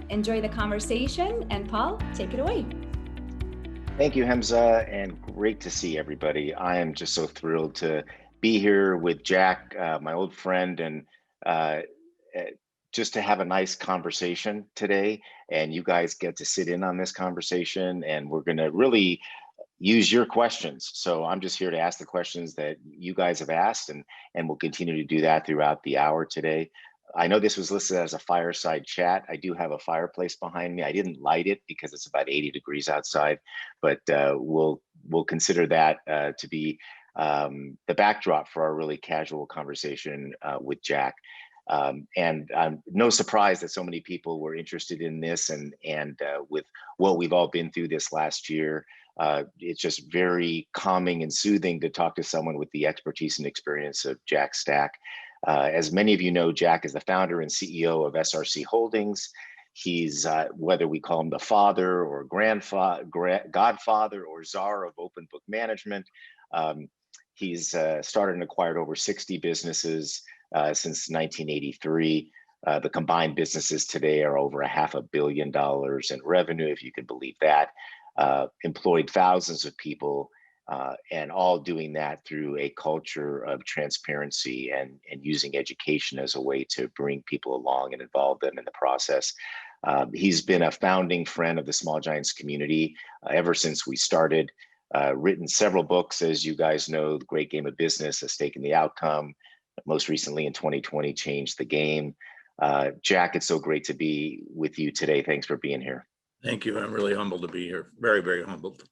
Enjoy the conversation, and Paul, take it away. Thank you, Hamza, and great to see everybody. I am just so thrilled to be here with Jack, my old friend, and uh, uh, just to have a nice conversation today. And you guys get to sit in on this conversation, and we're going to really use your questions. So I'm just here to ask the questions that you guys have asked, and we'll continue to do that throughout the hour today. I know this was listed as a fireside chat. I do have a fireplace behind me. I didn't light it because it's about 80 degrees outside, but we'll consider that to be the backdrop for our really casual conversation with Jack. And no surprise that so many people were interested in this, and with what we've all been through this last year, it's just very calming and soothing to talk to someone with the expertise and experience of Jack Stack. As many of you know, Jack is the founder and CEO of SRC Holdings. He's, whether we call him the father or grandfather, godfather or czar of open book management, he's started and acquired over 60 businesses since 1983. The combined businesses today are over $500 million in revenue, if you can believe that. Employed thousands of people, and all doing that through a culture of transparency and using education as a way to bring people along and involve them in the process. He's been a founding friend of the Small Giants community ever since we started. Written several books, as you guys know: The Great Game of Business, A Stake in the Outcome. Most recently in 2020, Changed the Game. Jack, it's so great to be with you today. Thanks for being here. Thank you. I'm really humbled to be here. Very, very humbled.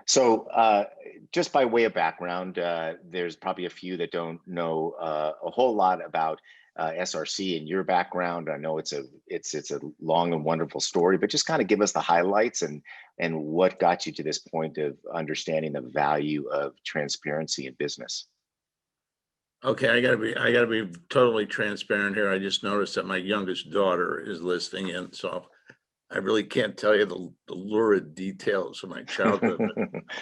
So just by way of background, there's probably a few that don't know a whole lot about SRC and your background. I know it's a long and wonderful story, but just kind of give us the highlights and what got you to this point of understanding the value of transparency in business. Okay, I gotta be totally transparent here. I just noticed that my youngest daughter is listening in, so I really can't tell you the lurid details of my childhood.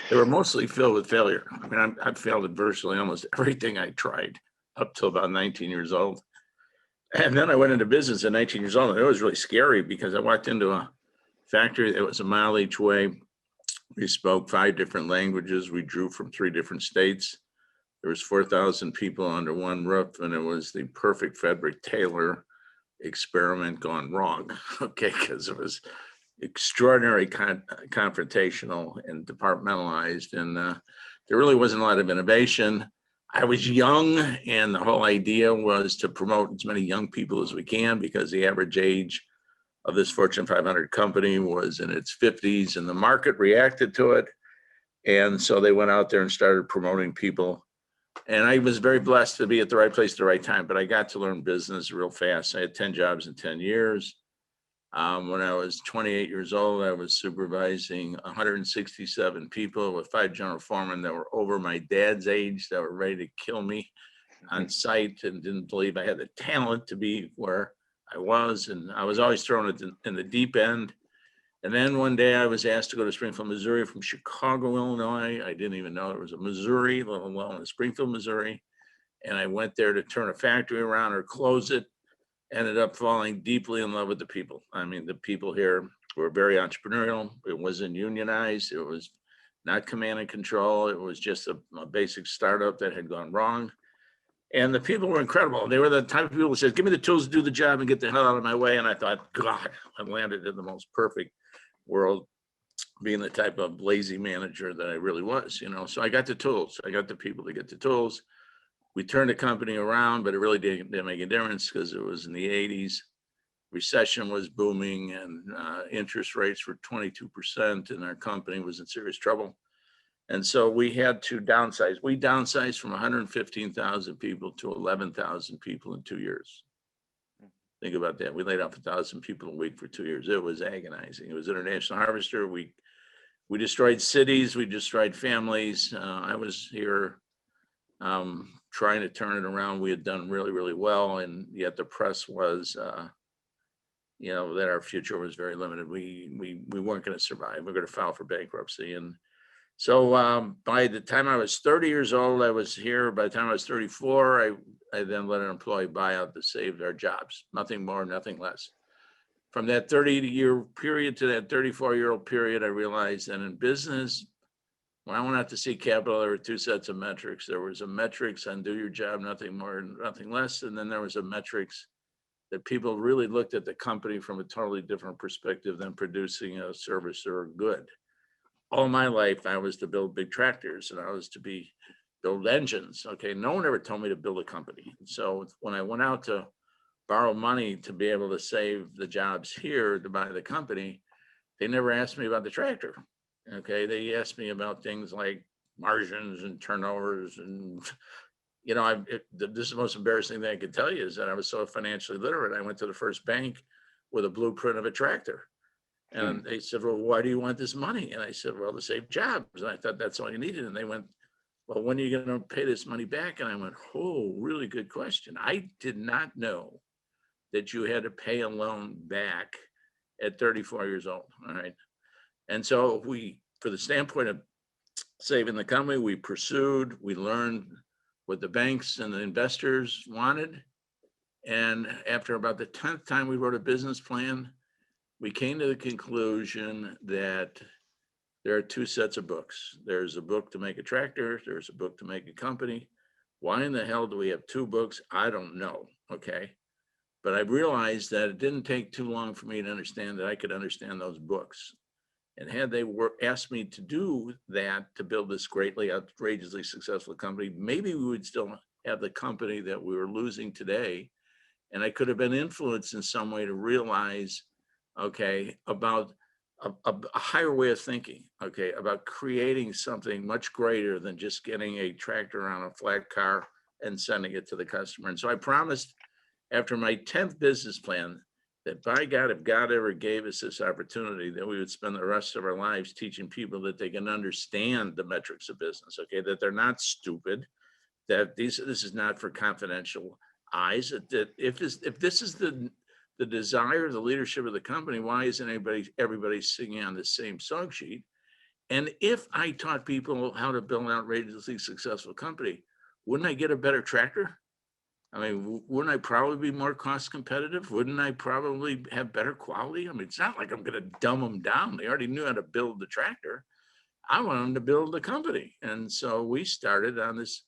They were mostly filled with failure. I mean, I've failed at virtually almost everything I tried up till about 19 years old. And then I went into business at 19 years old, and it was really scary because I walked into a factory that was a mile each way. We spoke 5 different languages. We drew from 3 different states. There was 4,000 people under one roof, and it was the perfect Frederick Taylor experiment gone wrong, okay, because it was extraordinary confrontational and departmentalized, and there really wasn't a lot of innovation. I was young, and the whole idea was to promote as many young people as we can, because the average age of this Fortune 500 company was in its 50s, and the market reacted to it. And so they went out there and started promoting people. And I was very blessed to be at the right place at the right time, but I got to learn business real fast. I had 10 jobs in 10 years. When I was 28 years old, I was supervising 167 people with 5 general foremen that were over my dad's age, that were ready to kill me on site and didn't believe I had the talent to be where I was. And I was always thrown in the deep end. And then one day I was asked to go to Springfield, Missouri from Chicago, Illinois. I didn't even know there was a Missouri, let alone Springfield, Missouri. And I went there to turn a factory around or close it. Ended up falling deeply in love with the people. I mean, the people here were very entrepreneurial. It wasn't unionized. It was not command and control. It was just a basic startup that had gone wrong. And the people were incredible. They were the type of people who said, give me the tools to do the job and get the hell out of my way. And I thought, God, I landed in the most perfect world, being the type of lazy manager that I really was, you know. So I got the tools. I got the people to get the tools. We turned the company around, but it really didn't make a difference because it was in the 80s. Recession was booming, and interest rates were 22%, and our company was in serious trouble. And so we had to downsize. We downsized from 115,000 people to 11,000 people in 2 years. Think about that. We laid off 1,000 people a week for 2 years. It was agonizing. It was International Harvester. We destroyed cities. We destroyed families. I was here trying to turn it around. We had done really, really well, and yet the press was, you know, that our future was very limited. We weren't going to survive. We're going to file for bankruptcy. And so by the time I was 30 years old, I was here. By the time I was 34, I then let an employee buy out to save our jobs. Nothing more, nothing less. from that 30-year period to that 34-year-old period, I realized that in business, when I went out to seek capital, there were two sets of metrics. There was a metrics on do your job, nothing more, nothing less. And then there was a metrics that people really looked at the company from a totally different perspective than producing a service or a good. All my life, I was to build big tractors and I was to build engines. Okay, no one ever told me to build a company. So when I went out to borrow money to be able to save the jobs here to buy the company, they never asked me about the tractor. Okay, they asked me about things like margins and turnovers and this is the most embarrassing thing I could tell you is that I was so financially literate. I went to the first bank with a blueprint of a tractor. And they said, well, why do you want this money? And I said, well, to save jobs. And I thought that's all you needed. And they went, well, when are you going to pay this money back? And I went, oh, really good question. I did not know that you had to pay a loan back at 34 years old. All right. And so for the standpoint of saving the company, we pursued, we learned what the banks and the investors wanted. And after about the 10th time we wrote a business plan, we came to the conclusion that there are two sets of books. There's a book to make a tractor. There's a book to make a company. Why in the hell do we have two books? I don't know. Okay. But I realized that it didn't take too long for me to understand that I could understand those books. And had they asked me to do that, to build this greatly, outrageously successful company, maybe we would still have the company that we were losing today. And I could have been influenced in some way to realize, okay, about a higher way of thinking, okay, about creating something much greater than just getting a tractor on a flat car and sending it to the customer. And so I promised after my 10th business plan that by God, if God ever gave us this opportunity, that we would spend the rest of our lives teaching people that they can understand the metrics of business, okay, that they're not stupid, that this is not for confidential eyes, that if this is the desire of the leadership of the company, why isn't everybody singing on the same song sheet? And if I taught people how to build an outrageously successful company, wouldn't I get a better tractor? I mean, wouldn't I probably be more cost competitive? Wouldn't I probably have better quality? I mean, it's not like I'm going to dumb them down. They already knew how to build the tractor. I want them to build the company. And so we started on this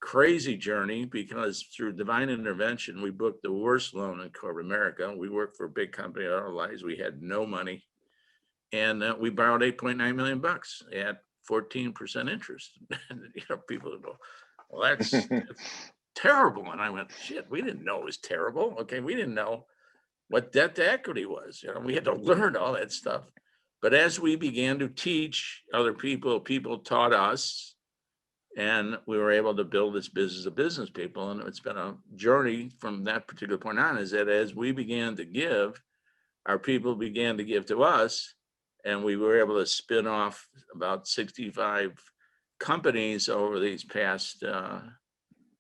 crazy journey because through divine intervention, we booked the worst loan in corporate America. We worked for a big company all our lives. We had no money. And we borrowed $8.9 million at 14% interest. And people would go, well, that's terrible. And I went, shit, we didn't know it was terrible. Okay, we didn't know what debt to equity was. We had to learn all that stuff. But as we began to teach other people, people taught us, and we were able to build this business of business people. And it's been a journey from that particular point on, is that as we began to give, our people began to give to us, and we were able to spin off about 65 companies over these past,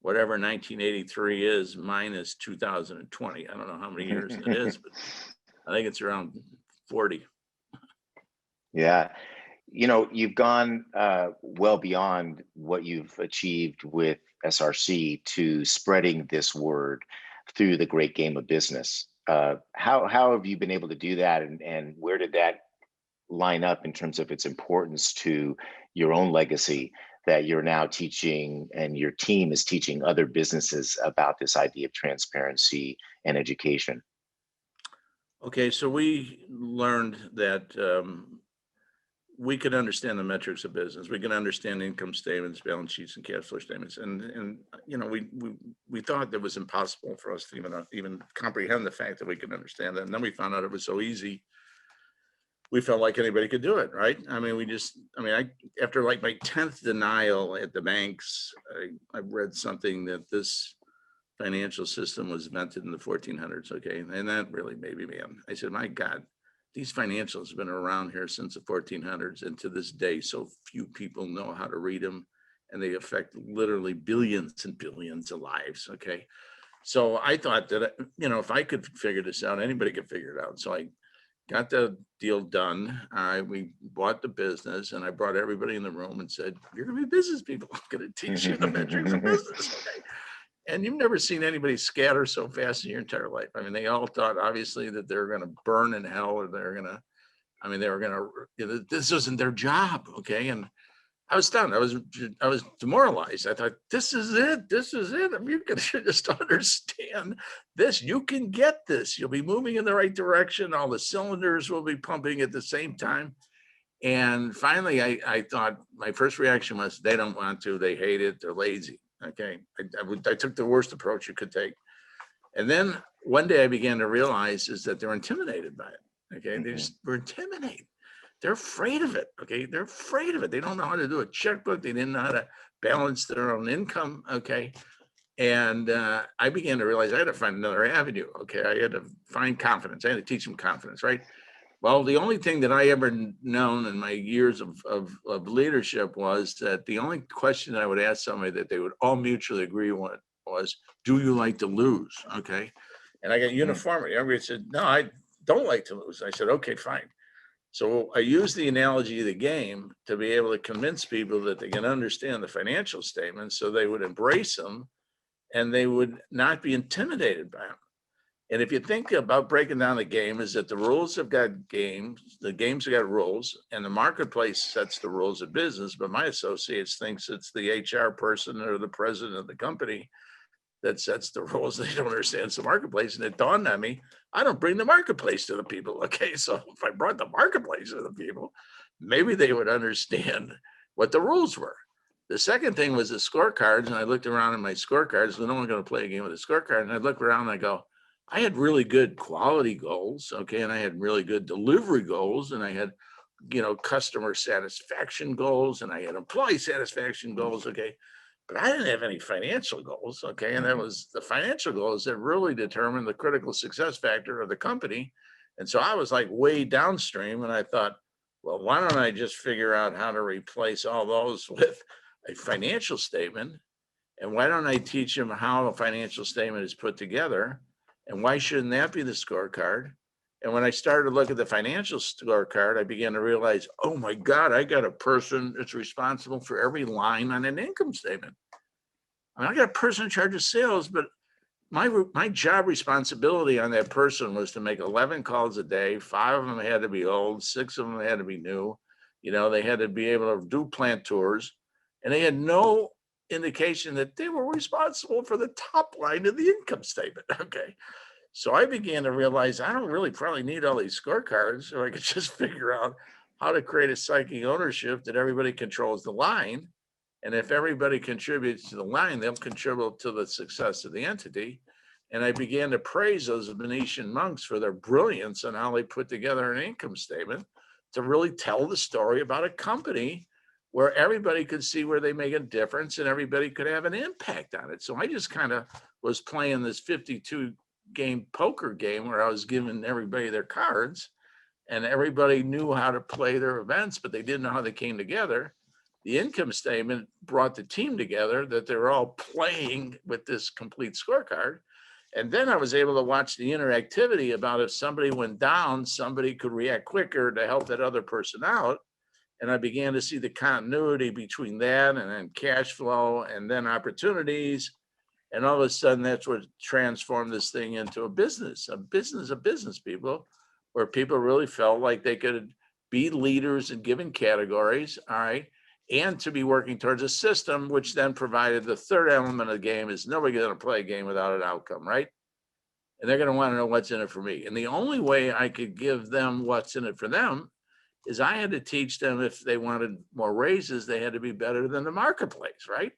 whatever 1983 is minus 2020. I don't know how many years it is, but I think it's around 40. Yeah. You've gone well beyond what you've achieved with SRC to spreading this word through the great game of business. How have you been able to do that, and where did that line up in terms of its importance to your own legacy that you're now teaching and your team is teaching other businesses about this idea of transparency and education? Okay, so we learned that we could understand the metrics of business. We can understand income statements, balance sheets, and cash flow statements. And we thought that was impossible for us to even comprehend the fact that we could understand that. And then we found out it was so easy. We felt like anybody could do it, right? I mean, after like my 10th denial at the banks, I read something that this financial system was invented in the 1400s, okay? And that really made me mad. I said, my God, these financials have been around here since the 1400s, and to this day, so few people know how to read them, and they affect literally billions and billions of lives, okay? So I thought that, if I could figure this out, anybody could figure it out. So I got the deal done. We bought the business, and I brought everybody in the room and said, you're going to be business people. I'm going to teach you the metrics of business, okay? And you've never seen anybody scatter so fast in your entire life. I mean, they all thought obviously that they're going to burn in hell, or they were going to, this isn't their job. Okay. And I was stunned. I was demoralized. I thought, this is it. This is it. I mean, you can just understand this. You can get this. You'll be moving in the right direction. All the cylinders will be pumping at the same time. And finally, I thought, my first reaction was, they don't want to. They hate it. They're lazy. Okay. I took the worst approach you could take. And then one day I began to realize is that they're intimidated by it. Okay. They just were intimidated. They're afraid of it. Okay. They're afraid of it. They don't know how to do a checkbook. They didn't know how to balance their own income. Okay. And I began to realize I had to find another avenue. Okay. I had to find confidence. I had to teach them confidence, right? Well, the only thing that I ever known in my years of leadership was that the only question I would ask somebody that they would all mutually agree on was, do you like to lose? Okay. And I got uniformity. Everybody said, no, I don't like to lose. I said, okay, fine. So I use the analogy of the game to be able to convince people that they can understand the financial statements so they would embrace them and they would not be intimidated by them. And if you think about breaking down the game, is that the rules have got games, the games have got rules, and the marketplace sets the rules of business. But my associates thinks it's the HR person or the president of the company that sets the rules. They don't understand the marketplace. And it dawned on me, I don't bring the marketplace to the people. Okay, so if I brought the marketplace to the people, maybe they would understand what the rules were. The second thing was the scorecards. And I looked around at my scorecards. So no one's going to play a game with a scorecard. And I look around and I go, I had really good quality goals. Okay. And I had really good delivery goals. And I had, customer satisfaction goals. And I had employee satisfaction goals. Okay. But I didn't have any financial goals. Okay. And that was the financial goals that really determined the critical success factor of the company. And so I was like way downstream. And I thought, well, why don't I just figure out how to replace all those with a financial statement? And why don't I teach them how a financial statement is put together? And why shouldn't that be the scorecard? And when I started to look at the financial scorecard, I began to realize, oh my God, I got a person that's responsible for every line on an income statement. I mean, I got a person in charge of sales, but my job responsibility on that person was to make 11 calls a day. 5 of them had to be old, 6 of them had to be new. They had to be able to do plant tours, and they had no indication that they were responsible for the top line of the income statement. Okay. So I began to realize I don't really probably need all these scorecards, so I could just figure out how to create a psychic ownership that everybody controls the line. And if everybody contributes to the line, they'll contribute to the success of the entity. And I began to praise those Venetian monks for their brilliance on how they put together an income statement to really tell the story about a company where everybody could see where they make a difference and everybody could have an impact on it. So I just kind of was playing this 52 game poker game where I was giving everybody their cards and everybody knew how to play their events, but they didn't know how they came together. The income statement brought the team together that they were all playing with this complete scorecard. And then I was able to watch the interactivity about if somebody went down, somebody could react quicker to help that other person out. And I began to see the continuity between that and then cash flow and then opportunities. And all of a sudden, that's what transformed this thing into a business of business people, where people really felt like they could be leaders in given categories. All right. And to be working towards a system, which then provided the third element of the game is nobody going to play a game without an outcome, right? And they're going to want to know what's in it for me. And the only way I could give them what's in it for them is I had to teach them if they wanted more raises, they had to be better than the marketplace, right?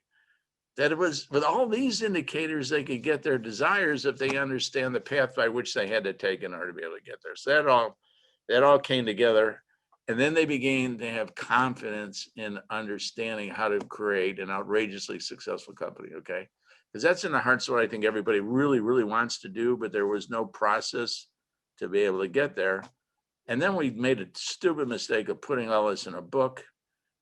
That it was with all these indicators, they could get their desires if they understand the path by which they had to take in order to be able to get there. So that all came together. And then they began to have confidence in understanding how to create an outrageously successful company, okay? Because that's in the heart of what I think everybody really, really wants to do, but there was no process to be able to get there. And then we made a stupid mistake of putting all this in a book.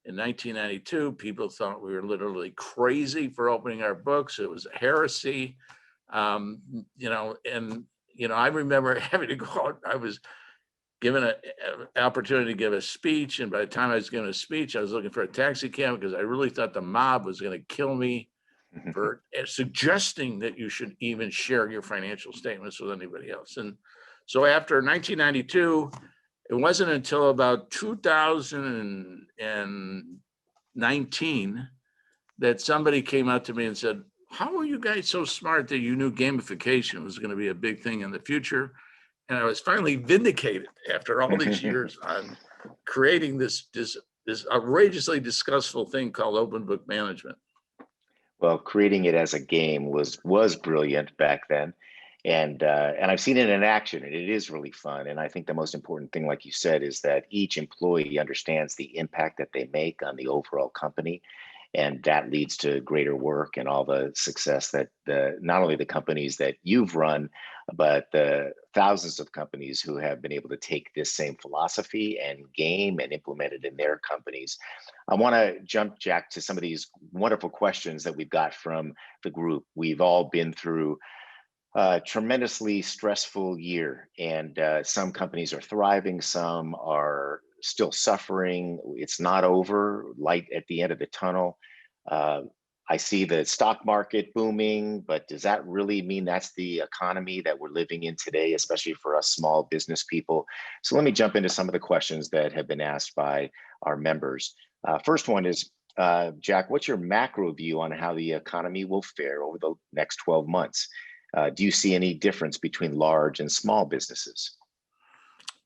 In 1992, people thought we were literally crazy for opening our books. It was a heresy, I remember having to go out. I was given an opportunity to give a speech. And by the time I was giving a speech, I was looking for a taxi cab because I really thought the mob was going to kill me. for suggesting that you should even share your financial statements with anybody else. And so after 1992, it wasn't until about 2019 that somebody came out to me and said, how are you guys so smart that you knew gamification was going to be a big thing in the future? And I was finally vindicated after all these years on creating this outrageously disgustful thing called open book management. Well, creating it as a game was brilliant back then, and I've seen it in action, and it is really fun. And I think the most important thing, like you said, is that each employee understands the impact that they make on the overall company, and that leads to greater work and all the success that not only the companies that you've run, but the thousands of companies who have been able to take this same philosophy and game and implement it in their companies. I want to jump, Jack, to some of these wonderful questions that we've got from the group. We've all been through a tremendously stressful year, and some companies are thriving, some are still suffering. It's not over, light at the end of the tunnel. I see the stock market booming, but does that really mean that's the economy that we're living in today, especially for us small business people? So let me jump into some of the questions that have been asked by our members. First one is, Jack, what's your macro view on how the economy will fare over the next 12 months? Do you see any difference between large and small businesses?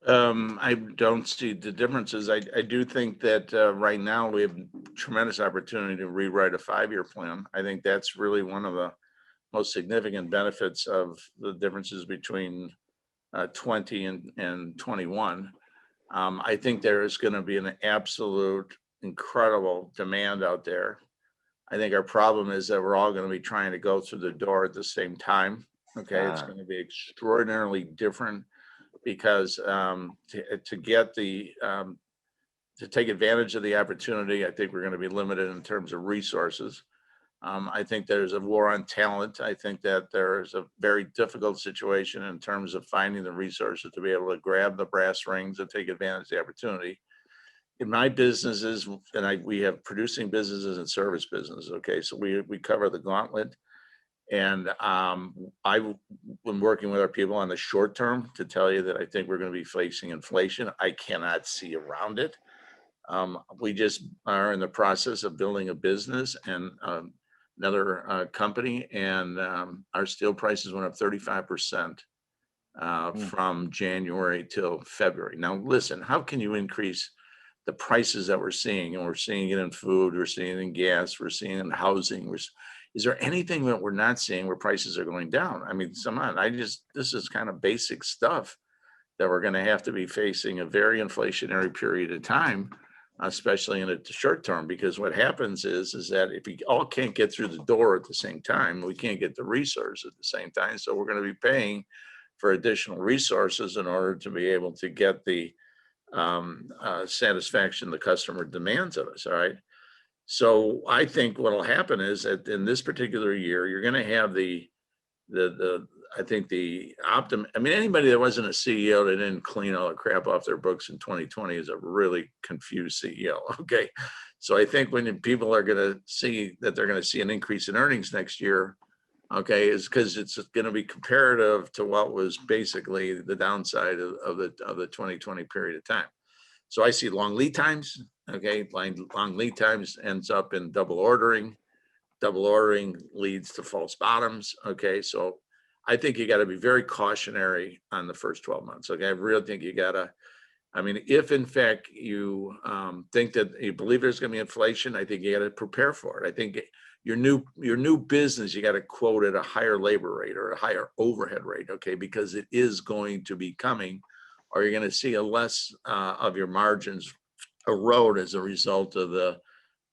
I don't see the differences. I do think that right now we have tremendous opportunity to rewrite a 5-year plan. I think that's really one of the most significant benefits of the differences between 20 and 21. I think there is going to be an absolute incredible demand out there. I think our problem is that we're all going to be trying to go through the door at the same time. Okay, it's going to be extraordinarily different because to get the to take advantage of the opportunity, I think we're going to be limited in terms of resources. I think there's a war on talent. I think that there's a very difficult situation in terms of finding the resources to be able to grab the brass rings and take advantage of the opportunity. In my businesses, and we have producing businesses and service businesses. Okay, so we cover the gauntlet. And I've been working with our people on the short term to tell you that I think we're going to be facing inflation. I cannot see around it. We just are in the process of building a business and another company, and our steel prices went up 35% from January till February. Now, listen, how can you increase the prices that we're seeing? And we're seeing it in food, we're seeing it in gas, we're seeing it in housing. Is there anything that we're not seeing where prices are going down? I mean, this is kind of basic stuff that we're going to have to be facing a very inflationary period of time, especially in the short term, because what happens is that if we all can't get through the door at the same time, we can't get the resources at the same time. So we're going to be paying for additional resources in order to be able to get the satisfaction the customer demands of us. All right. So I think what will happen is that in this particular year, you're going to have anybody that wasn't a CEO that didn't clean all the crap off their books in 2020 is a really confused CEO. Okay. So I think when people are going to see that they're going to see an increase in earnings next year, okay, is because it's going to be comparative to what was basically the downside of the 2020 period of time. So I see long lead times. Okay, long lead times ends up in double ordering. Double ordering leads to false bottoms. Okay, so I think you got to be very cautionary on the first 12 months. Okay, I really think you got to. I mean, if in fact you think that you believe there's going to be inflation, I think you got to prepare for it. I think your new business, you got to quote at a higher labor rate or a higher overhead rate. Okay, because it is going to be coming, or you're going to see a less of your margins erode as a result of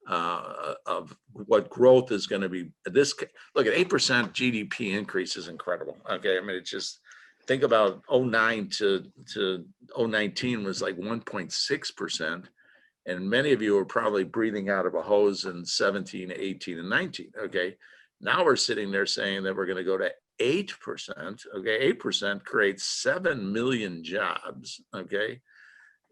of what growth is going to be. Look at 8% GDP increase is incredible. Okay, I mean, it's just think about 09 to 019 was like 1.6%, and many of you are probably breathing out of a hose in 17, 18, and 19. Okay, now we're sitting there saying that we're going to go to 8%. Okay, 8% creates 7 million jobs. Okay.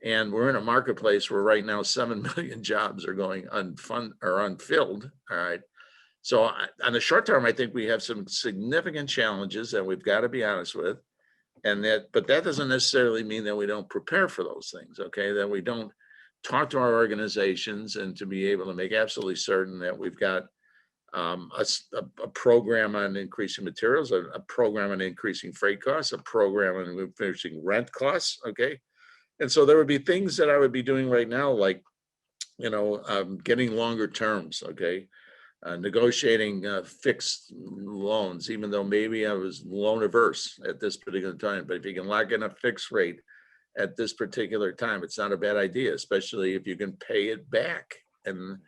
And we're in a marketplace where right now 7 million jobs are going unfilled. All right. So on the short term, I think we have some significant challenges that we've got to be honest with. But that doesn't necessarily mean that we don't prepare for those things, okay? That we don't talk to our organizations and to be able to make absolutely certain that we've got a program on increasing materials, a program on increasing freight costs, a program on increasing rent costs, okay? And so there would be things that I would be doing right now, like, getting longer terms, okay? Negotiating fixed loans, even though maybe I was loan averse at this particular time. But if you can lock in a fixed rate at this particular time, it's not a bad idea, especially if you can pay it back and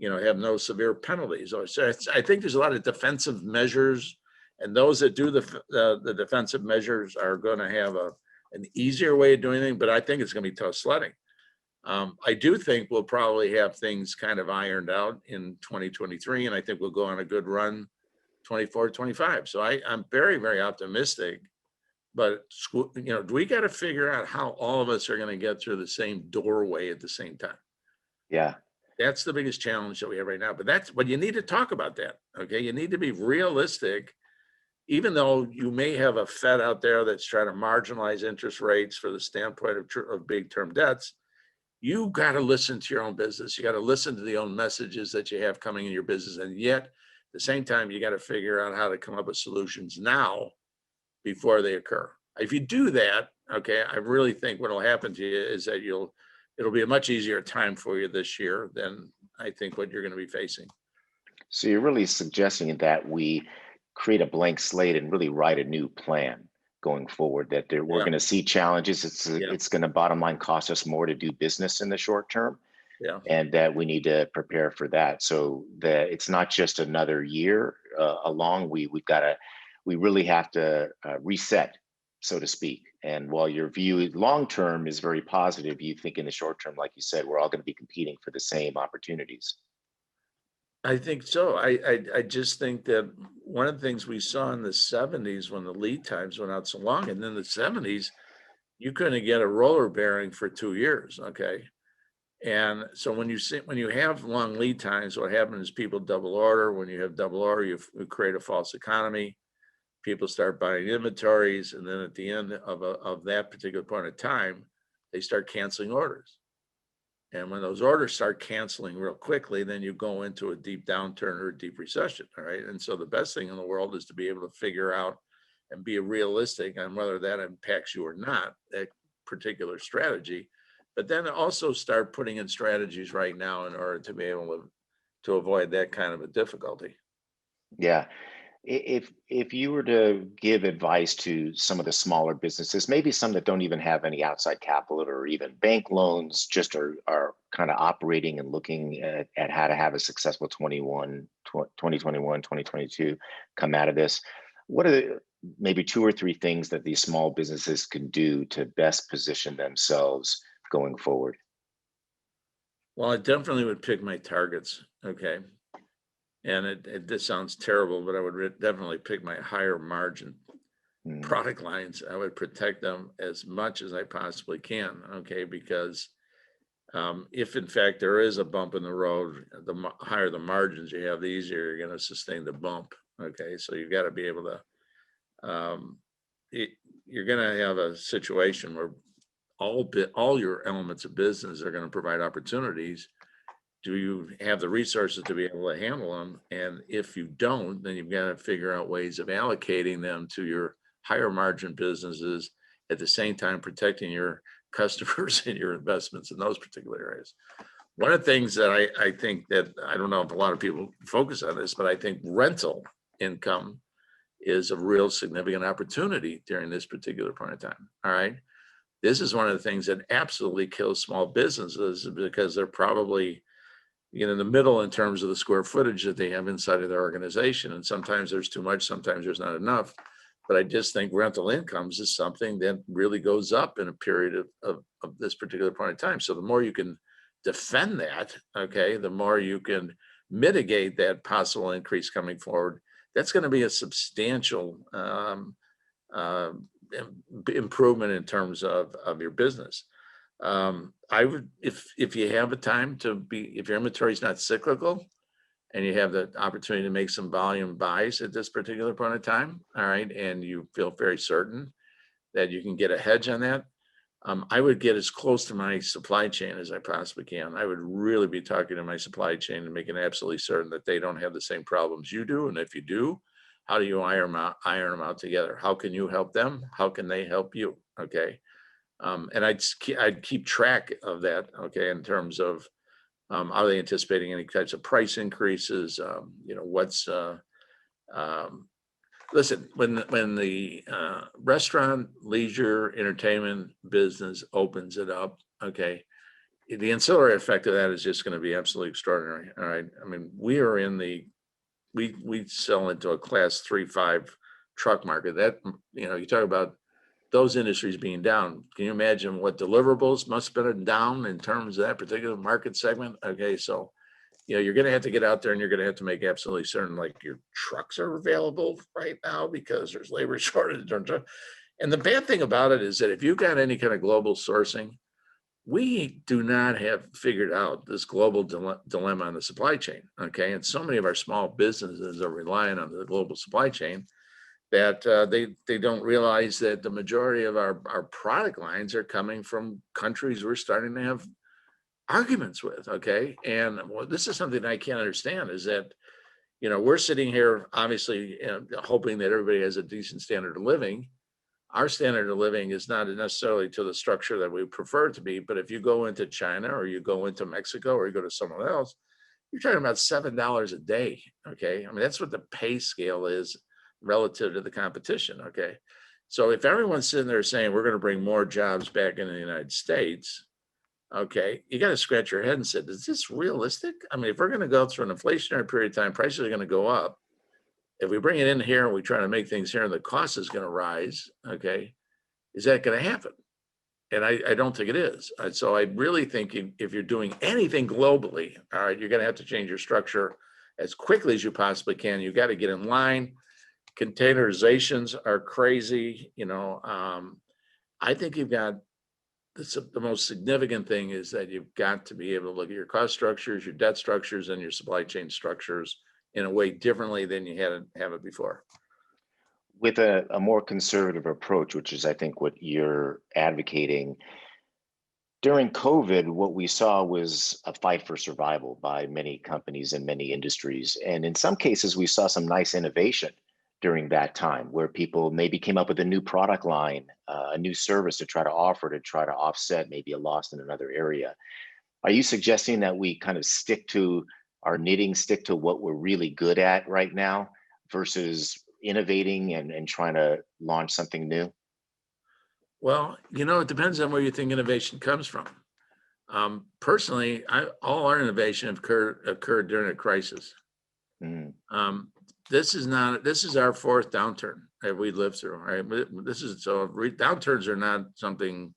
have no severe penalties. So I think there's a lot of defensive measures, and those that do the defensive measures are going to have an easier way of doing it. But I think it's going to be tough sledding. I do think we'll probably have things kind of ironed out in 2023, and I think we'll go on a good run 24, 25. So I'm very, very optimistic, but we got to figure out how all of us are going to get through the same doorway at the same time. Yeah. That's the biggest challenge that we have right now, but you need to talk about that. Okay. You need to be realistic, even though you may have a Fed out there that's trying to marginalize interest rates for the standpoint of big term debts. You got to listen to your own business. You got to listen to the own messages that you have coming in your business. And yet, at the same time, you got to figure out how to come up with solutions now before they occur. If you do that, okay, I really think what will happen to you is that it'll be a much easier time for you this year than I think what you're going to be facing. So you're really suggesting that we create a blank slate and really write a new plan going forward, that we're going to see challenges. It's going to bottom line cost us more to do business in the short term. Yeah. And that we need to prepare for that. So that it's not just another year along. We really have to reset, so to speak. And while your view long term is very positive, you think in the short term, like you said, we're all going to be competing for the same opportunities. I think so. I just think that one of the things we saw in the 70s when the lead times went out so long, and then the 70s, you couldn't get a roller bearing for 2 years. Okay. And so when you have long lead times, what happens is people double order. When you have double order, you create a false economy. People start buying inventories, and then at the end of that particular point of time, they start canceling orders. And when those orders start canceling real quickly, then you go into a deep downturn or a deep recession. All right. And so the best thing in the world is to be able to figure out and be realistic on whether that impacts you or not, that particular strategy. But then also start putting in strategies right now in order to be able to avoid that kind of a difficulty. Yeah. If you were to give advice to some of the smaller businesses, maybe some that don't even have any outside capital or even bank loans, just are kind of operating and looking at how to have a successful 2021, 2022 come out of this, what are maybe 2 or 3 things that these small businesses can do to best position themselves going forward? Well, I definitely would pick my targets. Okay. And this sounds terrible, but I would definitely pick my higher margin product lines. I would protect them as much as I possibly can. Okay. Because if in fact there is a bump in the road, the higher the margins you have, the easier you're going to sustain the bump. Okay. So you've got to be able to, you're going to have a situation where all your elements of business are going to provide opportunities. Do you have the resources to be able to handle them? And if you don't, then you've got to figure out ways of allocating them to your higher margin businesses, at the same time protecting your customers and your investments in those particular areas. One of the things that I think that, I don't know if a lot of people focus on this, but I think rental income is a real significant opportunity during this particular point of time. All right. This is one of the things that absolutely kills small businesses, because they're probably in the middle in terms of the square footage that they have inside of their organization. And sometimes there's too much, sometimes there's not enough. But I just think rental incomes is something that really goes up in a period of this particular point in time. So the more you can defend that, okay, the more you can mitigate that possible increase coming forward. That's going to be a substantial improvement in terms of your business. I would, if you have a time to be, if your inventory is not cyclical and you have the opportunity to make some volume buys at this particular point in time, all right, and you feel very certain that you can get a hedge on that, I would get as close to my supply chain as I possibly can. I would really be talking to my supply chain and making absolutely certain that they don't have the same problems you do. And if you do, how do you iron them out together? How can you help them? How can they help you? Okay. And I'd keep track of that. Okay. In terms of, are they anticipating any types of price increases? What's, listen, when the restaurant, leisure, entertainment business opens it up, okay, the ancillary effect of that is just going to be absolutely extraordinary. All right. I mean, we sell into a class 3-5 truck market. That, you talk about those industries being down. Can you imagine what deliverables must have been down in terms of that particular market segment? Okay, so you're going to have to get out there and you're going to have to make absolutely certain, like, your trucks are available right now because there's labor shortage. And the bad thing about it is that if you've got any kind of global sourcing, we do not have figured out this global dilemma on the supply chain. Okay, and so many of our small businesses are relying on the global supply chain that they don't realize that the majority of our product lines are coming from countries we're starting to have arguments with. Okay, and this is something I can't understand, is that we're sitting here obviously hoping that everybody has a decent standard of living. Our standard of living is not necessarily to the structure that we prefer it to be, but if you go into China or you go into Mexico or you go to somewhere else, you're talking about $7 a day. Okay, I mean, that's what the pay scale is relative to the competition. Okay, so if everyone's sitting there saying we're going to bring more jobs back into the United States, okay, you got to scratch your head and say, is this realistic? I mean, if we're going to go through an inflationary period of time, prices are going to go up. If we bring it in here and we try to make things here and the cost is going to rise, okay, is that going to happen? And I don't think it is. So I really think if you're doing anything globally, all right, you're going to have to change your structure as quickly as you possibly can. You got to get in line. Containerizations are crazy. I think you've got, the most significant thing is that you've got to be able to look at your cost structures, your debt structures, and your supply chain structures in a way differently than you have it before. With a more conservative approach, which is, I think, what you're advocating. During COVID, what we saw was a fight for survival by many companies and many industries. And in some cases, we saw some nice innovation during that time where people maybe came up with a new product line, a new service to try to offer to try to offset maybe a loss in another area. Are you suggesting that we kind of stick to our knitting, stick to what we're really good at right now versus innovating and trying to launch something new? Well, it depends on where you think innovation comes from. Personally, all our innovation occurred during a crisis. Mm. This is our fourth downturn that we lived through. Right? Downturns are not something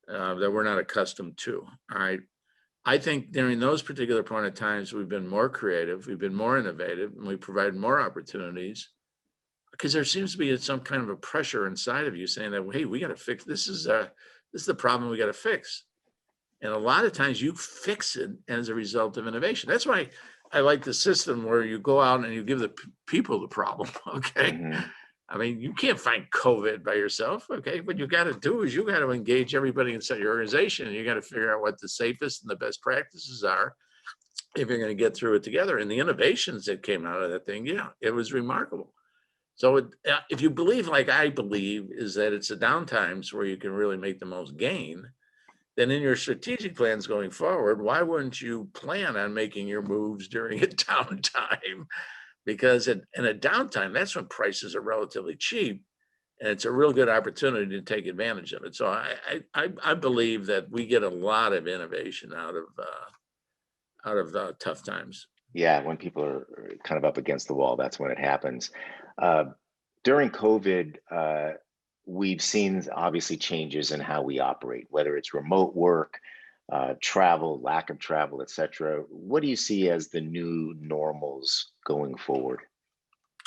that we're not accustomed to. All right. I think during those particular point of times, we've been more creative, we've been more innovative, and we provide more opportunities because there seems to be some kind of a pressure inside of you saying that, hey, we got to fix this. This is the problem we got to fix. And a lot of times you fix it as a result of innovation. That's why I like the system where you go out and you give the people the problem. Okay. Mm-hmm. I mean, you can't find COVID by yourself. Okay. What you got to do is you got to engage everybody inside your organization, and you got to figure out what the safest and the best practices are if you're going to get through it together. And the innovations that came out of that thing, it was remarkable. So if you believe, like I believe, is that it's the downtimes where you can really make the most gain, then in your strategic plans going forward, why wouldn't you plan on making your moves during a downtime? Because in a downtime, that's when prices are relatively cheap, and it's a real good opportunity to take advantage of it. So I believe that we get a lot of innovation out of tough times. Yeah, when people are kind of up against the wall, that's when it happens. During COVID, we've seen obviously changes in how we operate, whether it's remote work, travel, lack of travel, et cetera. What do you see as the new normals going forward?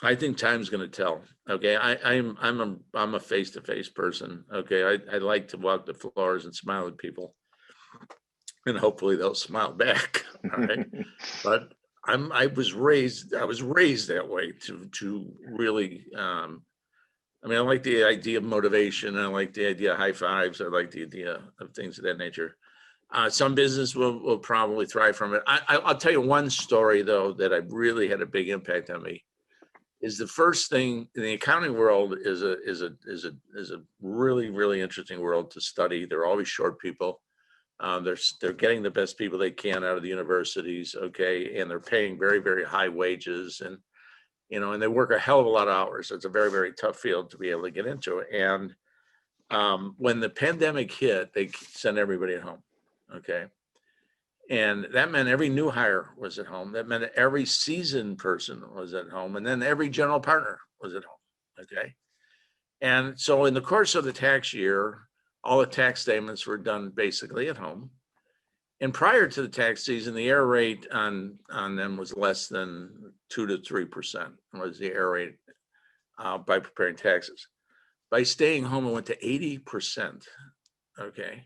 I think time's going to tell. Okay, I'm a face-to-face person. Okay, I like to walk the floors and smile at people, and hopefully they'll smile back. All right, but I was raised that way to really, I mean, I like the idea of motivation. I like the idea of high fives. I like the idea of things of that nature. Some business will probably thrive from it. I'll tell you one story though that I really had a big impact on me. Is the first thing in the accounting world is a really, really interesting world to study. They're always short people. They're getting the best people they can out of the universities, okay, and they're paying very, very high wages, and and they work a hell of a lot of hours. So it's a very, very tough field to be able to get into. And when the pandemic hit, they sent everybody at home, okay, and that meant every new hire was at home. That meant every seasoned person was at home, and then every general partner was at home, okay. And so in the course of the tax year, all the tax statements were done basically at home. And prior to the tax season, the error rate on them was less than 2 to 3% was the error rate by preparing taxes. By staying home, it went to 80%, okay?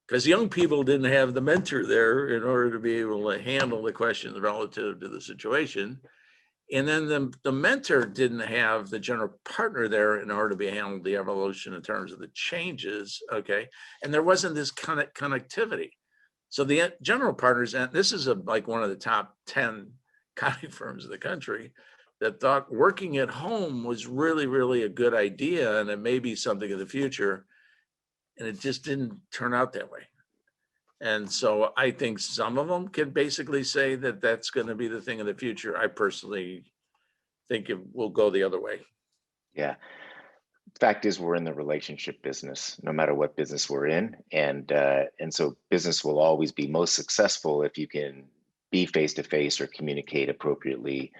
Because young people didn't have the mentor there in order to be able to handle the questions relative to the situation. And then the mentor didn't have the general partner there in order to be handled the evolution in terms of the changes, okay? And there wasn't this connectivity. So the general partners, and this is like one of the top 10 accounting firms in the country, that thought working at home was really, really a good idea, and it may be something in the future, and it just didn't turn out that way. And so I think some of them can basically say that that's going to be the thing in the future. I personally think it will go the other way. Yeah. Fact is, we're in the relationship business, no matter what business we're in, and so business will always be most successful if you can be face to face or communicate appropriately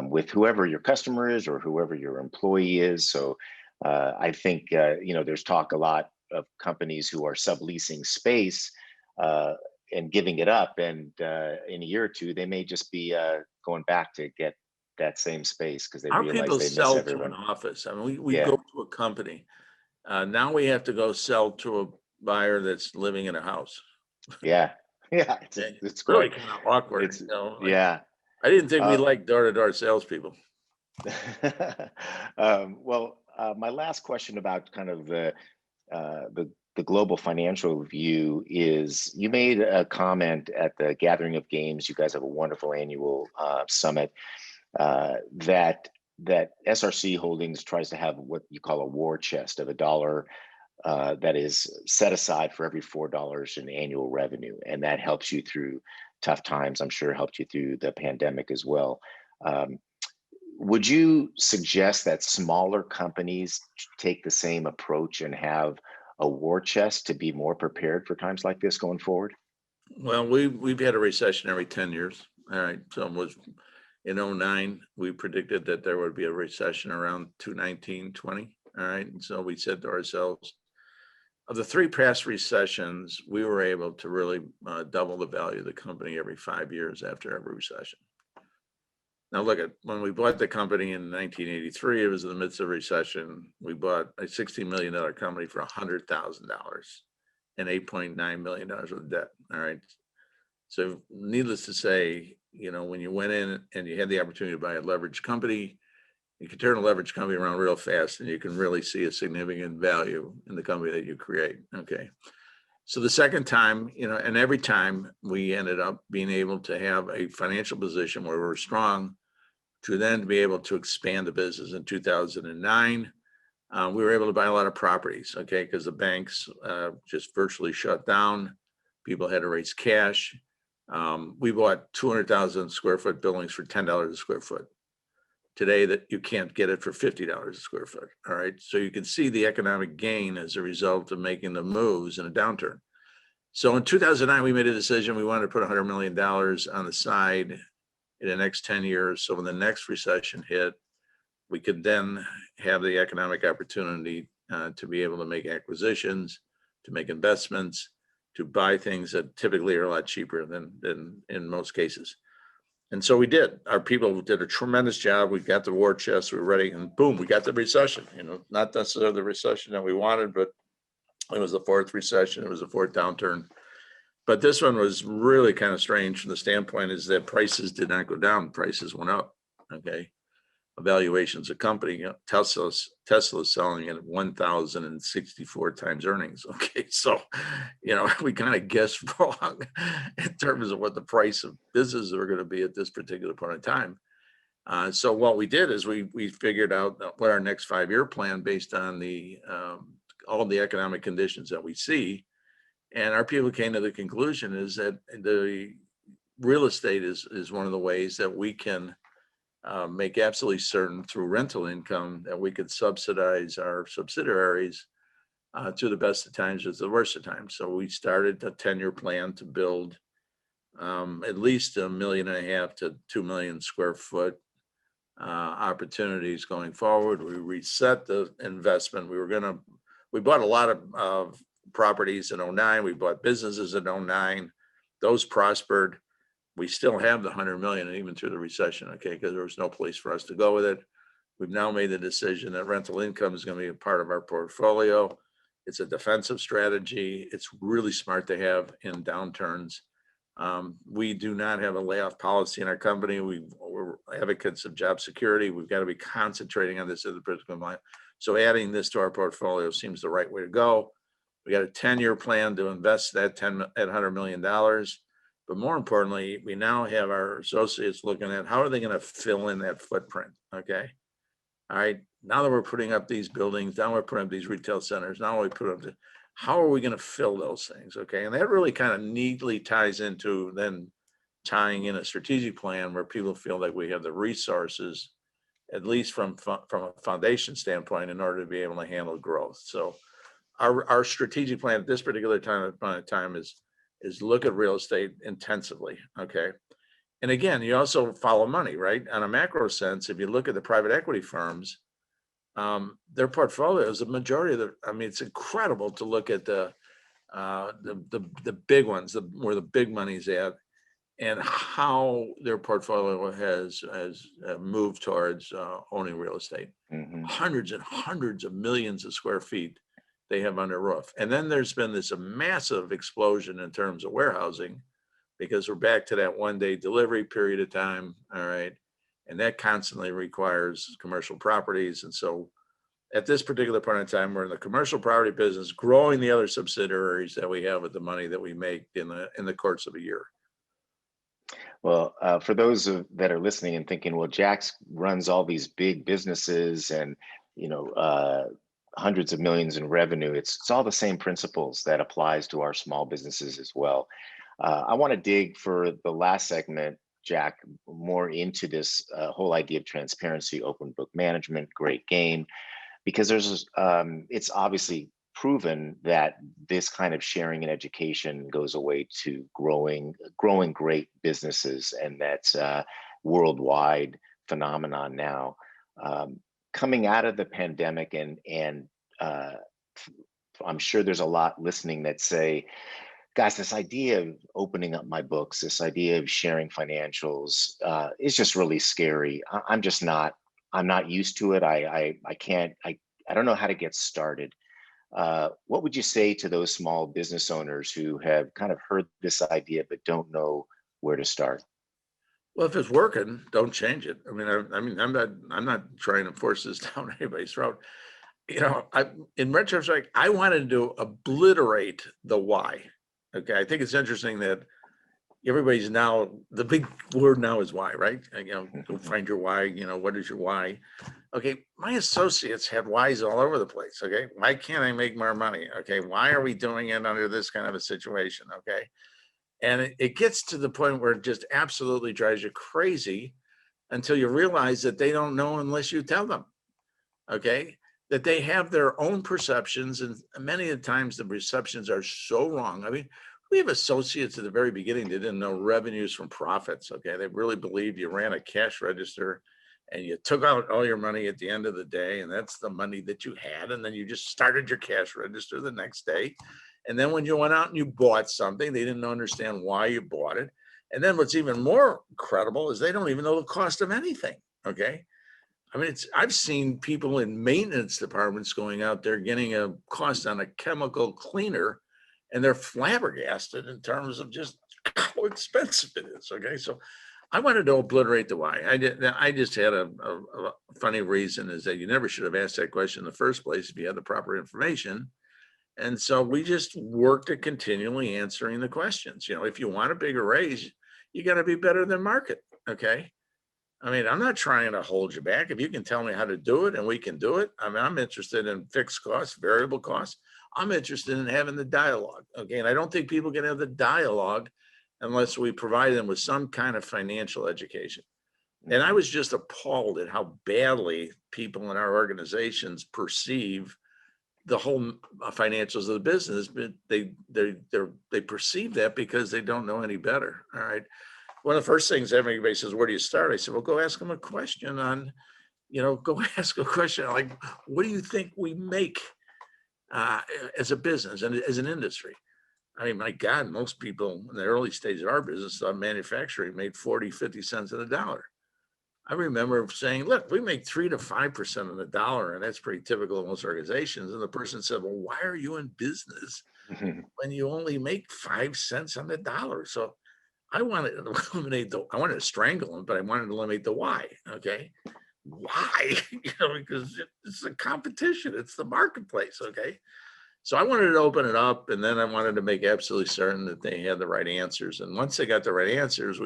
with whoever your customer is or whoever your employee is. So I think there's talk a lot of companies who are subleasing space and giving it up, and in a year or two they may just be going back to get that same space because they Our realize people they miss sell to everyone. an office. I mean, we Yeah. go to a company. Now we have to go sell to a buyer that's living in a house. Yeah, yeah, Okay. it's Really great. kind of awkward. It's yeah. I didn't think we liked door-to-door salespeople. Well, my last question about kind of the global financial view is, you made a comment at the Gathering of Games. You guys have a wonderful annual summit that SRC Holdings tries to have what you call a war chest of $1 that is set aside for every $4 in annual revenue, and that helps you through tough times. I'm sure it helped you through the pandemic as well. Would you suggest that smaller companies take the same approach and have a war chest to be more prepared for times like this going forward? Well, we've had a recession every 10 years. All right. So it was in 09, we predicted that there would be a recession around 2019-20. All right. And so we said to ourselves, of the 3 past recessions, we were able to really double the value of the company every 5 years after every recession. Now look at when we bought the company in 1983, it was in the midst of a recession. We bought a $16 million company for $100,000 and $8.9 million of debt. All right. So needless to say, when you went in and you had the opportunity to buy a leveraged company, you can turn a leveraged company around real fast, and you can really see a significant value in the company that you create. Okay. So the second time, and every time we ended up being able to have a financial position where we were strong to then be able to expand the business. In 2009, we were able to buy a lot of properties, okay, because the banks just virtually shut down. People had to raise cash. We bought 200,000 square foot buildings for $10 a square foot. Today, that you can't get it for $50 a square foot. All right. So you can see the economic gain as a result of making the moves in a downturn. So in 2009, we made a decision. We wanted to put $100 million on the side in the next 10 years. So when the next recession hit, we could then have the economic opportunity to be able to make acquisitions, to make investments, to buy things that typically are a lot cheaper than in most cases. And so we did. Our people did a tremendous job. We got the war chest, we were ready, and boom, we got the recession. Not necessarily the recession that we wanted, but it was the 4th recession. It was the 4th downturn. But this one was really kind of strange from the standpoint is that prices did not go down, prices went up. Okay. Evaluations of company, Tesla's selling at 1,064 times earnings. Okay. So, we kind of guessed wrong in terms of what the price of businesses are going to be at this particular point in time. So what we did is we figured out what our next 5-year plan based on all the economic conditions that we see. And our people came to the conclusion is that the real estate is one of the ways that we can make absolutely certain through rental income that we could subsidize our subsidiaries through the best of times as the worst of times. So we started a 10-year plan to build at least 1.5 million to 2 million square foot opportunities going forward. We reset the investment. We bought a lot of properties in 2009. We bought businesses in 2009. Those prospered. We still have the 100 million even through the recession, okay, because there was no place for us to go with it. We've now made the decision that rental income is going to be a part of our portfolio. It's a defensive strategy. It's really smart to have in downturns. We do not have a layoff policy in our company. We're advocates of job security. We've got to be concentrating on this at the particular moment. So adding this to our portfolio seems the right way to go. We got a 10-year plan to invest that $100 million. But more importantly, we now have our associates looking at how are they going to fill in that footprint, okay? All right, now that we're putting up these buildings, now we're putting up these retail centers, now we put up, how are we going to fill those things, okay? And that really kind of neatly ties into then tying in a strategic plan where people feel like we have the resources, at least from a foundation standpoint, in order to be able to handle growth. So our strategic plan at this particular time is look at real estate intensively, okay? And again, you also follow money, right? On a macro sense, if you look at the private equity firms, their portfolios, the majority of it's incredible to look at the big ones, where the big money's at, and how their portfolio has moved towards owning real estate. Mm-hmm. Hundreds and hundreds of millions of square feet they have under roof. And then there's been this massive explosion in terms of warehousing, because we're back to that 1-day delivery period of time. All right. And that constantly requires commercial properties. And so at this particular point in time, we're in the commercial property business, growing the other subsidiaries that we have with the money that we make in the course of a year. Well, for those that are listening and thinking, well, Jax runs all these big businesses and, hundreds of millions in revenue. It's all the same principles that applies to our small businesses as well. I want to dig for the last segment, Jack, more into this whole idea of transparency, open book management, great game, because it's obviously proven that this kind of sharing and education goes a way to growing great businesses, and that's a worldwide phenomenon now. Coming out of the pandemic, and I'm sure there's a lot listening that say, guys, this idea of opening up my books, this idea of sharing financials is just really scary. I'm not used to it. I don't know how to get started. What would you say to those small business owners who have kind of heard this idea but don't know where to start? Well, if it's working, don't change it. I'm not trying to force this down anybody's throat. In retrospect, I wanted to obliterate the why. Okay, I think it's interesting that everybody's now, the big word now is why, right? Go find your why. What is your why? Okay, my associates had whys all over the place. Okay, why can't I make more money? Okay, why are we doing it under this kind of a situation? Okay. And it gets to the point where it just absolutely drives you crazy until you realize that they don't know unless you tell them, okay? That they have their own perceptions, and many of the times the perceptions are so wrong. We have associates at the very beginning that didn't know revenues from profits, okay? They really believed you ran a cash register and you took out all your money at the end of the day, and that's the money that you had, and then you just started your cash register the next day. And then when you went out and you bought something, they didn't understand why you bought it. And then what's even more incredible is they don't even know the cost of anything, okay? I've seen people in maintenance departments going out there getting a cost on a chemical cleaner and they're flabbergasted in terms of just how expensive it is. Okay, so I wanted to obliterate the why. I just had a funny reason, is that you never should have asked that question in the first place if you had the proper information. And so we just worked at continually answering the questions. If you want a bigger raise, you got to be better than market. Okay. I mean, I'm not trying to hold you back. If you can tell me how to do it and we can do it, I mean, I'm interested in fixed costs, variable costs. I'm interested in having the dialogue. Okay. And I don't think people can have the dialogue unless we provide them with some kind of financial education. And I was just appalled at how badly people in our organizations perceive the whole financials of the business, but they perceive that because they don't know any better. All right. One of the first things everybody says, where do you start? I said, well, go ask them a question on, go ask a question like, what do you think we make as a business and as an industry? I mean, my God, most people in the early stage of our business thought manufacturing made 40, 50 cents on the dollar. I remember saying, look, we make 3 to 5% on the dollar, and that's pretty typical of most organizations. And the person said, well, why are you in business when you only make 5 cents on the dollar? So I wanted to eliminate I wanted to strangle them, but I wanted to eliminate the why. Okay. Why? Because it's a competition, it's the marketplace. Okay. So I wanted to open it up, and then I wanted to make absolutely certain that they had the right answers. And once they got the right answers,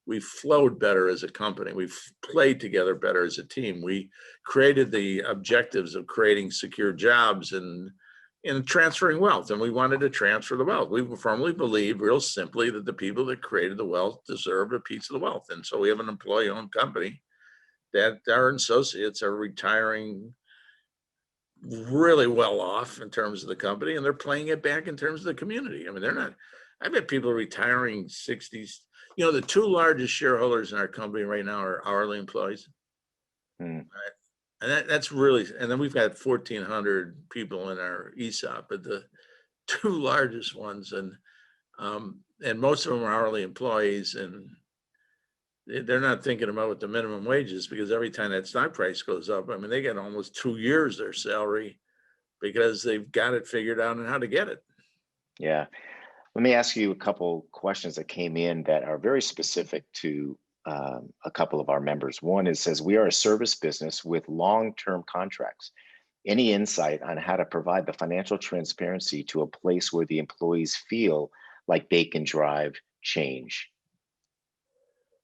we've flowed better as a company. We've played together better as a team. We created the objectives of creating secure jobs and transferring wealth. And we wanted to transfer the wealth. We firmly believe, real simply, that the people that created the wealth deserve a piece of the wealth. And so we have an employee-owned company that our associates are retiring really well off in terms of the company, and they're playing it back in terms of the community. I mean, they're not, I bet people are retiring 60s. The two largest shareholders in our company right now are hourly employees. Right? And that's really, and then we've got 1,400 people in our ESOP, but the two largest ones, and most of them are hourly employees, and they're not thinking about what the minimum wage is, because every time that stock price goes up, I mean, they get almost 2 years their salary because they've got it figured out on how to get it. Yeah. Let me ask you a couple questions that came in that are very specific to a couple of our members. One is, says, we are a service business with long-term contracts. Any insight on how to provide the financial transparency to a place where the employees feel like they can drive change?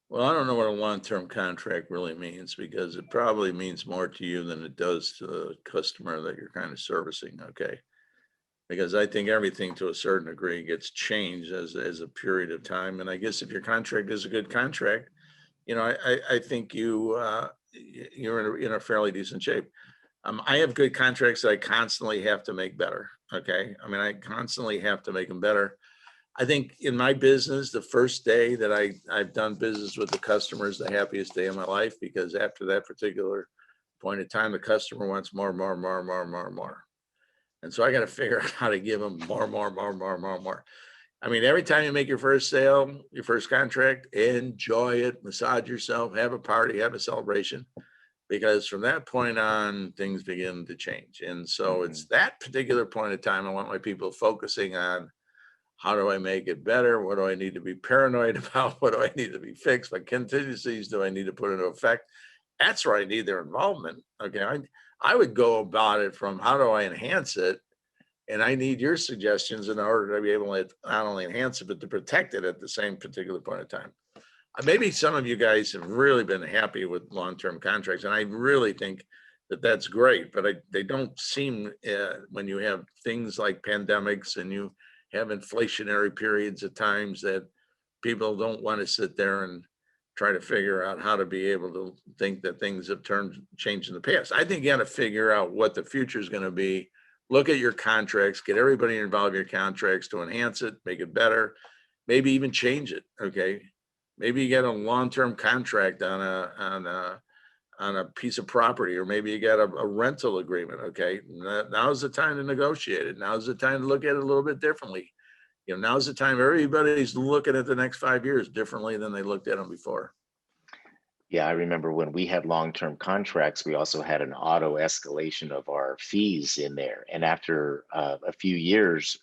Well, I don't know what a long-term contract really means, because it probably means more to you than it does to the customer that you're kind of servicing. Okay. Because I think everything to a certain degree gets changed as a period of time. And I guess if your contract is a good contract, I think you're in a fairly decent shape. I have good contracts that I constantly have to make better. Okay. I mean, I constantly have to make them better. I think in my business, the first day that I've done business with the customer is the happiest day of my life, because after that particular point in time, the customer wants more. And so I got to figure out how to give them more. I mean, every time you make your first sale, your first contract, enjoy it, massage yourself, have a party, have a celebration, because from that point on, things begin to change. And so it's that particular point in time I want my people focusing on. How do I make it better? What do I need to be paranoid about? What do I need to be fixed? What contingencies do I need to put into effect? That's where I need their involvement. Okay. I would go about it from, how do I enhance it? And I need your suggestions in order to be able to not only enhance it, but to protect it at the same particular point in time. Maybe some of you guys have really been happy with long-term contracts, and I really think that that's great, but they don't seem, when you have things like pandemics and you have inflationary periods at times, that people don't want to sit there and try to figure out how to be able to think that things have changed in the past. I think you got to figure out what the future is going to be. Look at your contracts, get everybody involved in your contracts to enhance it, make it better, maybe even change it. Okay. Maybe you get a long-term contract on a piece of property, or maybe you got a rental agreement. Okay. Now's the time to negotiate it. Now's the time to look at it a little bit differently. Now's the time everybody's looking at the next 5 years differently than they looked at them before. Yeah, I remember when we had long-term contracts, we also had an auto escalation of our fees in there. And after a few years,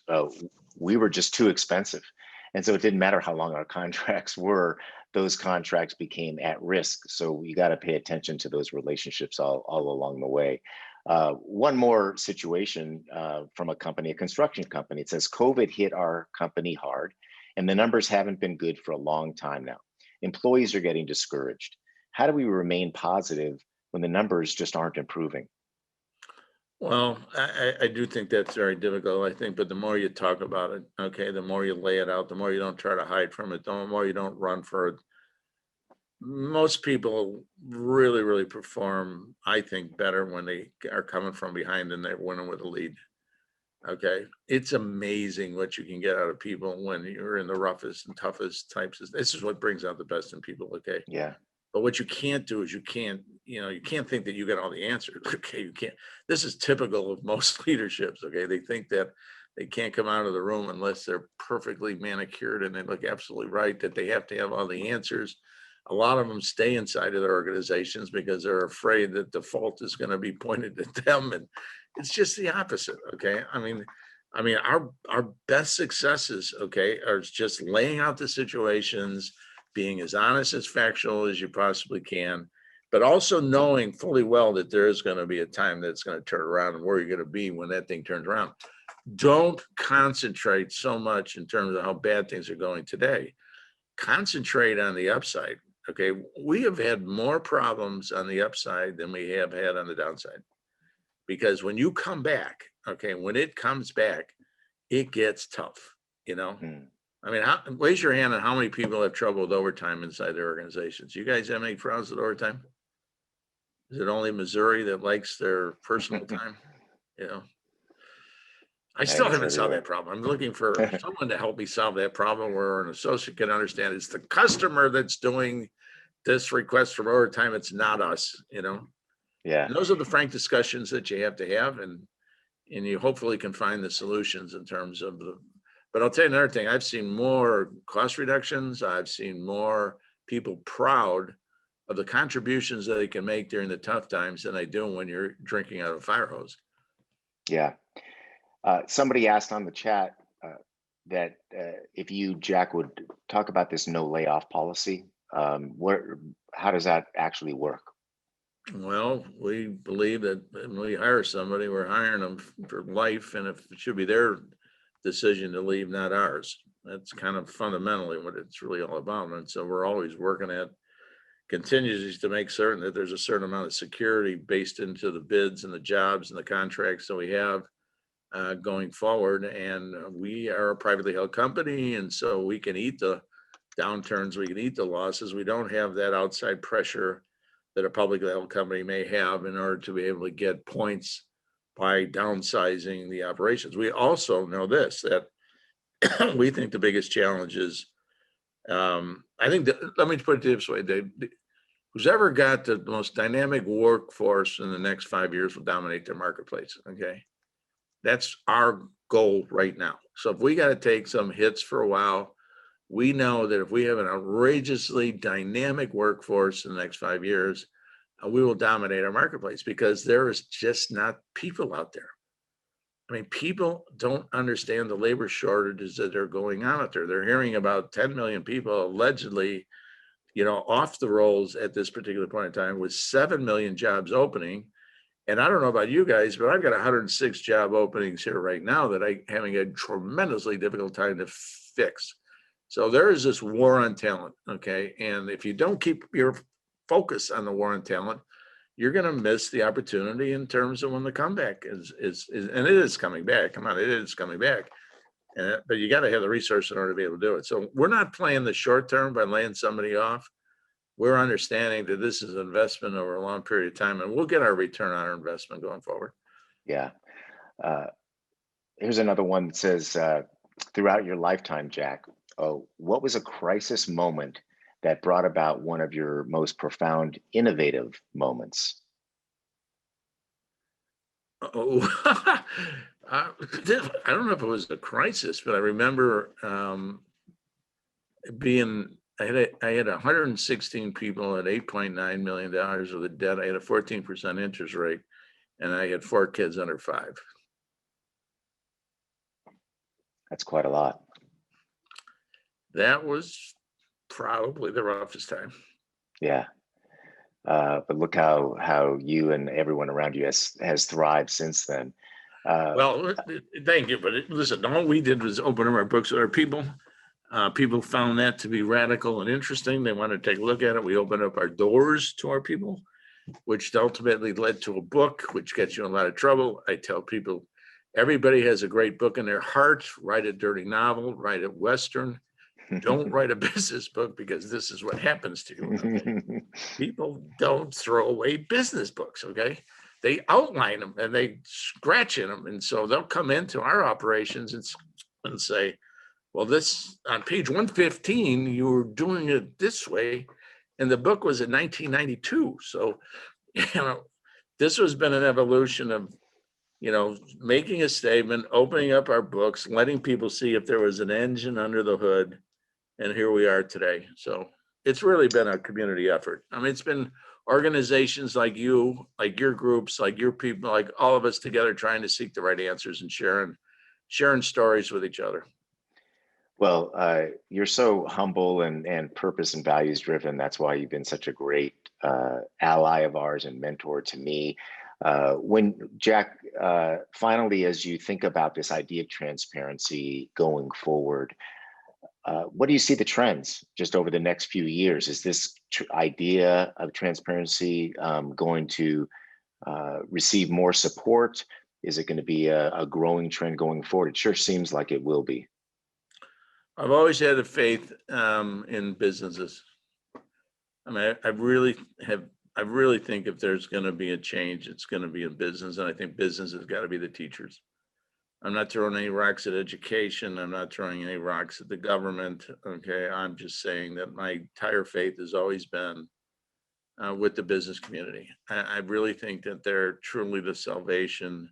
we were just too expensive. And so it didn't matter how long our contracts were, those contracts became at risk. So you got to pay attention to those relationships all along the way. One more situation from a company, a construction company. It says COVID hit our company hard, and the numbers haven't been good for a long time now. Employees are getting discouraged. How do we remain positive when the numbers just aren't improving? Well, I do think that's very difficult, I think, but the more you talk about it, okay, the more you lay it out, the more you don't try to hide from it, the more you don't run for it. Most people really perform, I think, better when they are coming from behind and they're winning with a lead. Okay. It's amazing what you can get out of people when you're in the roughest and toughest types. This is what brings out the best in people. Okay. Yeah. But what you can't do is you can't think that you got all the answers. Okay. You can't. This is typical of most leaderships. Okay. They think that they can't come out of the room unless they're perfectly manicured and they look absolutely right, that they have to have all the answers. A lot of them stay inside of their organizations because they're afraid that the fault is going to be pointed at them. And it's just the opposite. Okay. I mean, our best successes, okay, are just laying out the situations, being as honest as factual as you possibly can, but also knowing fully well that there is going to be a time that's going to turn around and where you're going to be when that thing turns around. Don't concentrate so much in terms of how bad things are going today. Concentrate on the upside. Okay. We have had more problems on the upside than we have had on the downside. Because when you come back, okay, when it comes back, it gets tough, you know? Mm. I mean, raise your hand on how many people have trouble with overtime inside their organizations. You guys have any problems with overtime? Is it only Missouri that likes their personal time? You know, I still It's haven't solved everywhere. that problem. I'm looking for someone to help me solve that problem where an associate can understand it's the customer that's doing this request for overtime. It's not us, you know? Yeah. And those are the frank discussions that you have to have, and you hopefully can find the solutions in terms of the. But I'll tell you another thing. I've seen more cost reductions. I've seen more people proud of the contributions that they can make during the tough times than I do when you're drinking out of a fire hose. Yeah. Somebody asked on the chat that if you, Jack, would talk about this no layoff policy. How does that actually work? Well, we believe that when we hire somebody, we're hiring them for life, and if it should be their decision to leave, not ours. That's kind of fundamentally what it's really all about. And so we're always working at contingencies to make certain that there's a certain amount of security based into the bids and the jobs and the contracts that we have going forward. And we are a privately held company, and so we can eat the downturns, we can eat the losses. We don't have that outside pressure that a publicly held company may have in order to be able to get points by downsizing the operations. We also know this, that we think the biggest challenge is, I think that, let me put it this way, Dave, who's ever got the most dynamic workforce in the next 5 years will dominate their marketplace. Okay. That's our goal right now. So if we got to take some hits for a while, we know that if we have an outrageously dynamic workforce in the next 5 years, we will dominate our marketplace because there is just not people out there. I mean, people don't understand the labor shortages that are going on out there. They're hearing about 10 million people allegedly, off the rolls at this particular point in time with 7 million jobs opening. And I don't know about you guys, but I've got 106 job openings here right now that I'm having a tremendously difficult time to fix. So there is this war on talent, okay? And if you don't keep your focus on the war on talent, you're going to miss the opportunity in terms of when the comeback is and it is coming back. Come on, it is coming back. But you got to have the resources in order to be able to do it. So we're not playing the short term by laying somebody off. We're understanding that this is an investment over a long period of time, and we'll get our return on our investment going forward. Yeah. Here's another one that says, throughout your lifetime, Jack, what was a crisis moment that brought about one of your most profound innovative moments? Oh, I don't know if it was a crisis, but I remember I had 116 people at $8.9 million worth of debt. I had a 14% interest rate, and I had 4 kids under 5. That's quite a lot. That was probably the roughest time. Yeah. But look how you and everyone around you has thrived since then. Well, thank you. But listen, all we did was open up our books with our people. People found that to be radical and interesting. They wanted to take a look at it. We opened up our doors to our people, which ultimately led to a book, which gets you in a lot of trouble. I tell people, everybody has a great book in their heart. Write a dirty novel, write a Western. Don't write a business book, because this is what happens to you. Okay? People don't throw away business books. Okay. They outline them and they scratch in them. And so they'll come into our operations and say, well, this on page 115, you were doing it this way. And the book was in 1992. So, this has been an evolution of, making a statement, opening up our books, letting people see if there was an engine under the hood. And here we are today. So it's really been a community effort. I mean, it's been organizations like you, like your groups, like your people, like all of us together trying to seek the right answers and sharing stories with each other. Well, you're so humble and purpose and values driven. That's why you've been such a great ally of ours and mentor to me. When Jack, finally, as you think about this idea of transparency going forward, what do you see the trends just over the next few years? Is this idea of transparency going to receive more support? Is it going to be a growing trend going forward? It sure seems like it will be. I've always had a faith in businesses. I mean, I really think if there's going to be a change, it's going to be in business. And I think business has got to be the teachers. I'm not throwing any rocks at education. I'm not throwing any rocks at the government. Okay. I'm just saying that my entire faith has always been with the business community. I really think that they're truly the salvation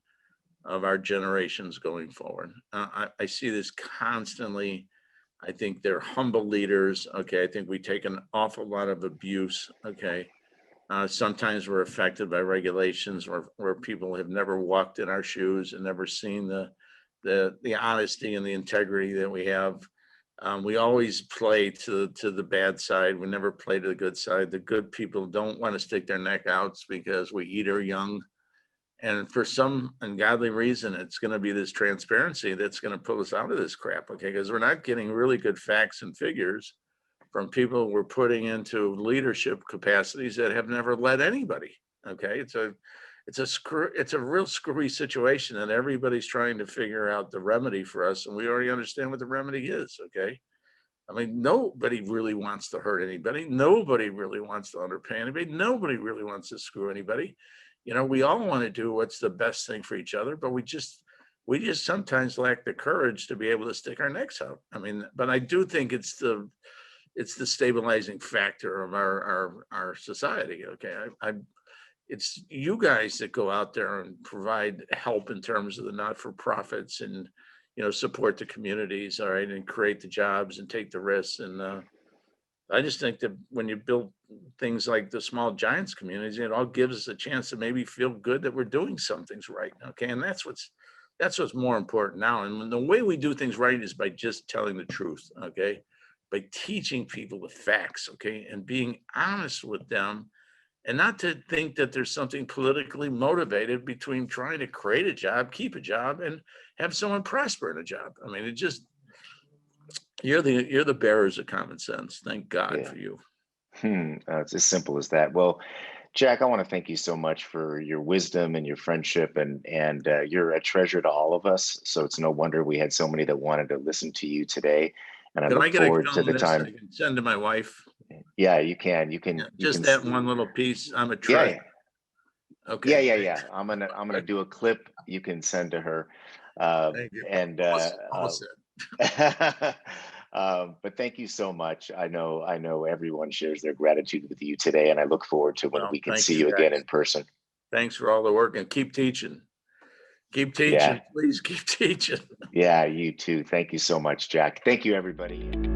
of our generations going forward. I see this constantly. I think they're humble leaders. Okay. I think we take an awful lot of abuse. Okay. Sometimes we're affected by regulations where people have never walked in our shoes and never seen the honesty and the integrity that we have. We always play to the bad side. We never play to the good side. The good people don't want to stick their neck out because we eat our young. And for some ungodly reason, it's going to be this transparency that's going to pull us out of this crap. Okay. Because we're not getting really good facts and figures from people we're putting into leadership capacities that have never led anybody. Okay. It's a real screwy situation, and everybody's trying to figure out the remedy for us. And we already understand what the remedy is. Okay. I mean, nobody really wants to hurt anybody. Nobody really wants to underpay anybody. Nobody really wants to screw anybody. We all want to do what's the best thing for each other, but we just sometimes lack the courage to be able to stick our necks out. I mean, but I do think it's the stabilizing factor of our society. Okay. It's you guys that go out there and provide help in terms of the not-for-profits and, support the communities, all right, and create the jobs and take the risks. And I just think that when you build things like the small giants communities, it all gives us a chance to maybe feel good that we're doing some things right. Okay. And that's what's more important now. And the way we do things right is by just telling the truth. Okay. By teaching people the facts. Okay. And being honest with them, and not to think that there's something politically motivated between trying to create a job, keep a job, and have someone prosper in a job. I mean, you're the bearers of common sense. Thank God for you. It's as simple as that. Well, Jack, I want to thank you so much for your wisdom and your friendship, and you're a treasure to all of us. So it's no wonder we had so many that wanted to listen to you today. And I look forward to the time. I can send to my wife. Yeah, you can. Just that one little piece. I'm a treasure. Yeah. Okay. Yeah. I'm gonna do a clip you can send to her. Thank you. And but thank you so much. I know everyone shares their gratitude with you today, and I look forward to when we can see you again in person. Thanks for all the work, and keep teaching. Keep teaching. Yeah. Please keep teaching. Yeah, you too. Thank you so much, Jack. Thank you, everybody.